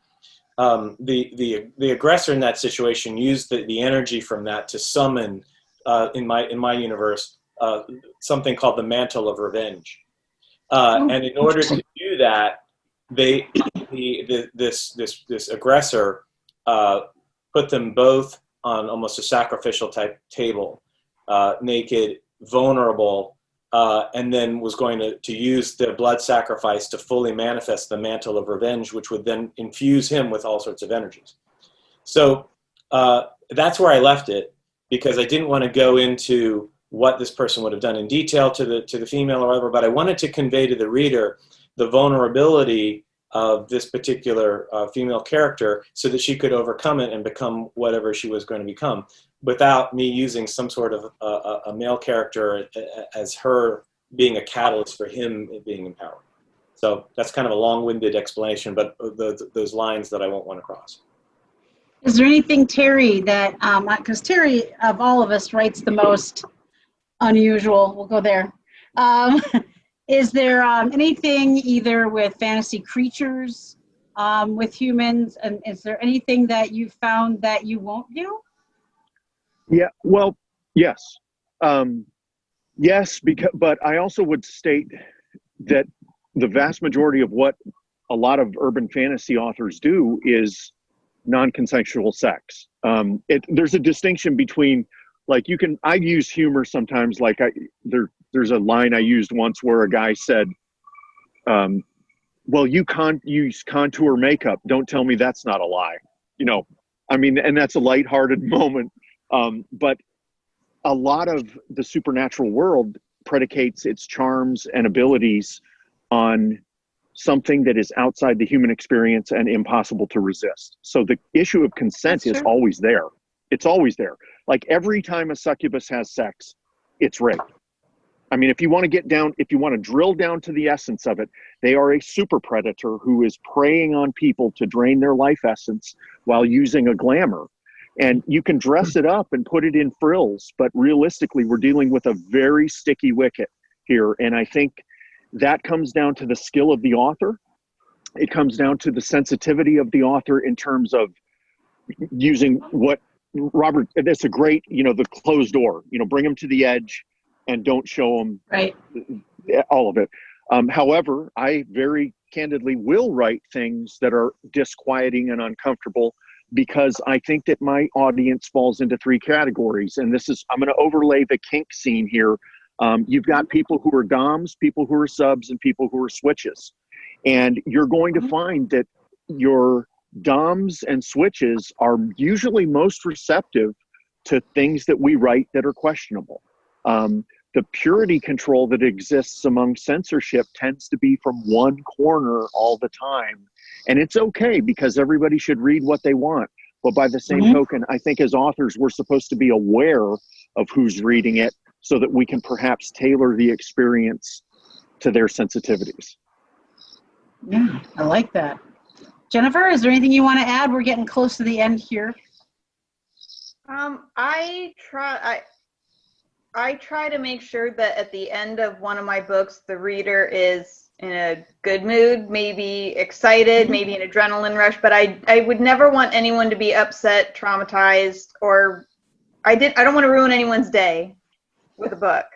The aggressor in that situation used the energy from that to summon, in my universe, something called the mantle of revenge. And in order to do that, this aggressor put them both on almost a sacrificial type table, naked, vulnerable, and then was going to use the blood sacrifice to fully manifest the mantle of revenge, which would then infuse him with all sorts of energies. So that's where I left it, because I didn't want to go into what this person would have done in detail to the female or whatever, but I wanted to convey to the reader the vulnerability of this particular female character so that she could overcome it and become whatever she was going to become, without me using some sort of a male character as her being a catalyst for him being empowered. So that's kind of a long-winded explanation, but those lines that I won't want to cross. Is there anything, Terry, that, because Terry, of all of us, writes the most unusual, we'll go there. Is there anything either with fantasy creatures, with humans, and is there anything that you found that you won't do? Yeah, well, yes. Yes, but I also would state that the vast majority of what a lot of urban fantasy authors do is non-consensual sex. There's a distinction between, like, I use humor sometimes, like there's a line I used once where a guy said, well, you use contour makeup, don't tell me that's not a lie. And that's a lighthearted moment. But a lot of the supernatural world predicates its charms and abilities on something that is outside the human experience and impossible to resist. So the issue of consent is always there. It's always there. Like every time a succubus has sex, it's rape. I mean, if you want to drill down to the essence of it, they are a super predator who is preying on people to drain their life essence while using a glamour. And you can dress it up and put it in frills, but realistically, we're dealing with a very sticky wicket here. And I think that comes down to the skill of the author. It comes down to the sensitivity of the author in terms of using what Robert, that's a great, the closed door, bring them to the edge and don't show them all of it. However, I very candidly will write things that are disquieting and uncomfortable, because I think that my audience falls into three categories. And I'm going to overlay the kink scene here. You've got people who are doms, people who are subs, and people who are switches. And you're going to find that your DOMs and switches are usually most receptive to things that we write that are questionable. The purity control that exists among censorship tends to be from one corner all the time. And it's okay, because everybody should read what they want. But by the same token, I think as authors, we're supposed to be aware of who's reading it so that we can perhaps tailor the experience to their sensitivities. Yeah, I like that. Jennifer, is there anything you want to add? We're getting close to the end here. I try to make sure that at the end of one of my books, the reader is in a good mood, maybe excited, maybe an adrenaline rush, but I would never want anyone to be upset, traumatized, or I don't want to ruin anyone's day with a book.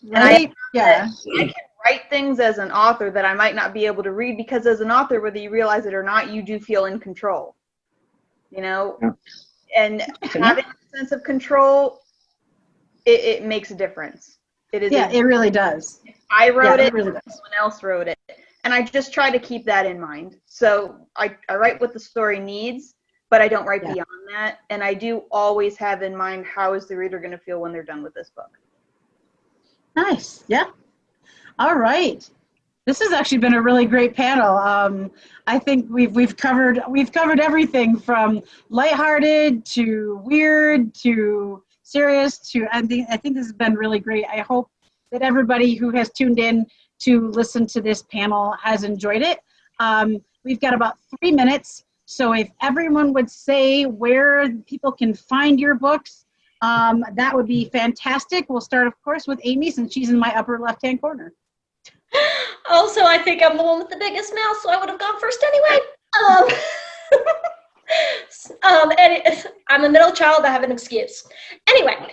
Right? I can write things as an author that I might not be able to read, because as an author, whether you realize it or not, you do feel in control, you know? Yeah. And having a sense of control, it makes a difference. It really does. If I wrote it, really does. Someone else wrote it. And I just try to keep that in mind. So I write what the story needs, but I don't write beyond that. And I do always have in mind, how is the reader going to feel when they're done with this book? Nice. Yeah. All right. This has actually been a really great panel. I think we've covered everything from lighthearted to weird to serious to I think this has been really great. I hope that everybody who has tuned in to listen to this panel has enjoyed it. We've got about 3 minutes, so if everyone would say where people can find your books, that would be fantastic. We'll start, of course, with Amie, since she's in my upper left-hand corner. Also, I think I'm the one with the biggest mouth, so I would have gone first anyway. And I'm a middle child. I have an excuse. Anyway,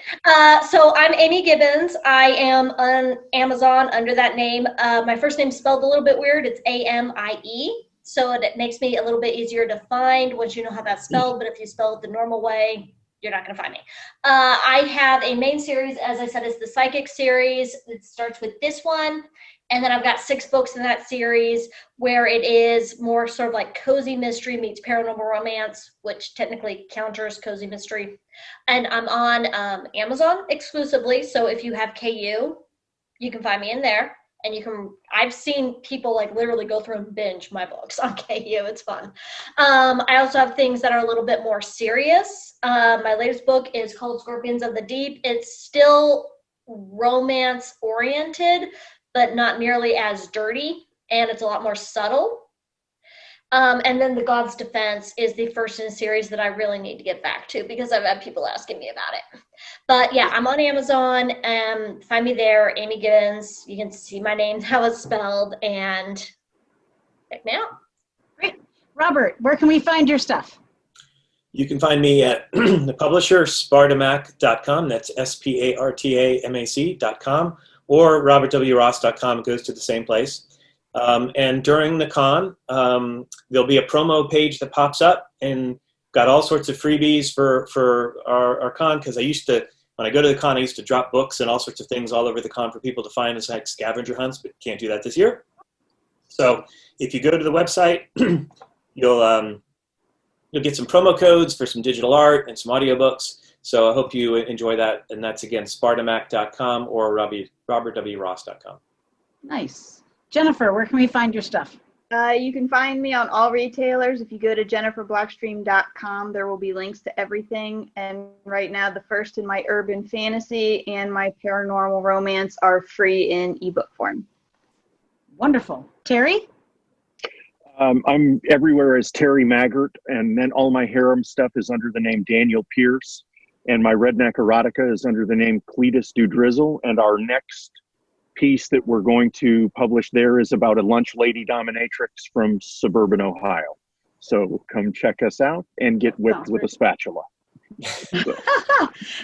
so I'm Amie Gibbons. I am on Amazon under that name. My first name's spelled a little bit weird. It's A-M-I-E. So it makes me a little bit easier to find once you know how that's spelled. But if you spell it the normal way, you're not going to find me. I have a main series, as I said, is the Psychic series. It starts with this one. And then I've got 6 books in that series where it is more sort of like cozy mystery meets paranormal romance, which technically counters cozy mystery. And I'm on Amazon exclusively. So if you have KU, you can find me in there. And I've seen people like literally go through and binge my books on KU. It's fun. I also have things that are a little bit more serious. My latest book is called Scorpions of the Deep. It's still romance oriented, but not nearly as dirty, and it's a lot more subtle. And then The God's Defense is the first in a series that I really need to get back to, because I've had people asking me about it. But yeah, I'm on Amazon. Find me there, Amie Gibbons. You can see my name, how it's spelled, and check me out. Great. Robert, where can we find your stuff? You can find me at the publisher, spartamac.com. That's SPARTAMAC.com. Or robertwross.com. goes to the same place. And during the con, there'll be a promo page that pops up, and got all sorts of freebies for our con, because when I go to the con, I used to drop books and all sorts of things all over the con for people to find as like scavenger hunts, but can't do that this year. So if you go to the website, you'll get some promo codes for some digital art and some audiobooks. So I hope you enjoy that. And that's, again, spartamac.com or robertwross.com. Nice. Jennifer, where can we find your stuff? You can find me on all retailers. If you go to jenniferblackstream.com, there will be links to everything. And right now, the first in my urban fantasy and my paranormal romance are free in ebook form. Wonderful. Terry? I'm everywhere as Terry Maggert, and then all my harem stuff is under the name Daniel Pierce. And my redneck erotica is under the name Cletus Dudrizzle. And our next piece that we're going to publish there is about a lunch lady dominatrix from suburban Ohio. So come check us out and get whipped with a spatula.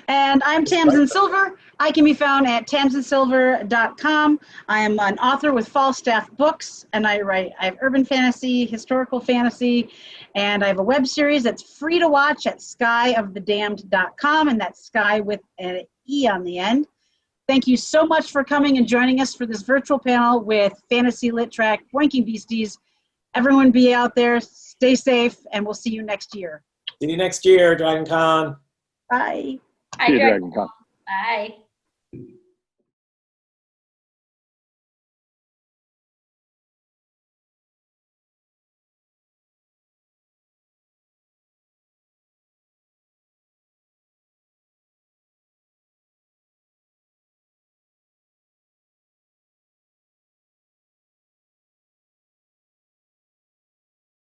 And I'm Tamsin Silver. I can be found at tamsinsilver.com. I am an author with Falstaff Books, and I have urban fantasy, historical fantasy, and I have a web series that's free to watch at skyofthedamned.com, and that's sky with an E on the end. Thank you so much for coming and joining us for this virtual panel with Fantasy Lit Track, Boinking Beasties. Everyone be out there, stay stay safe, and we'll see you next year. See you next year, Dragon Con. Bye. Hi, See you, Dragon. Dragon Con. Bye.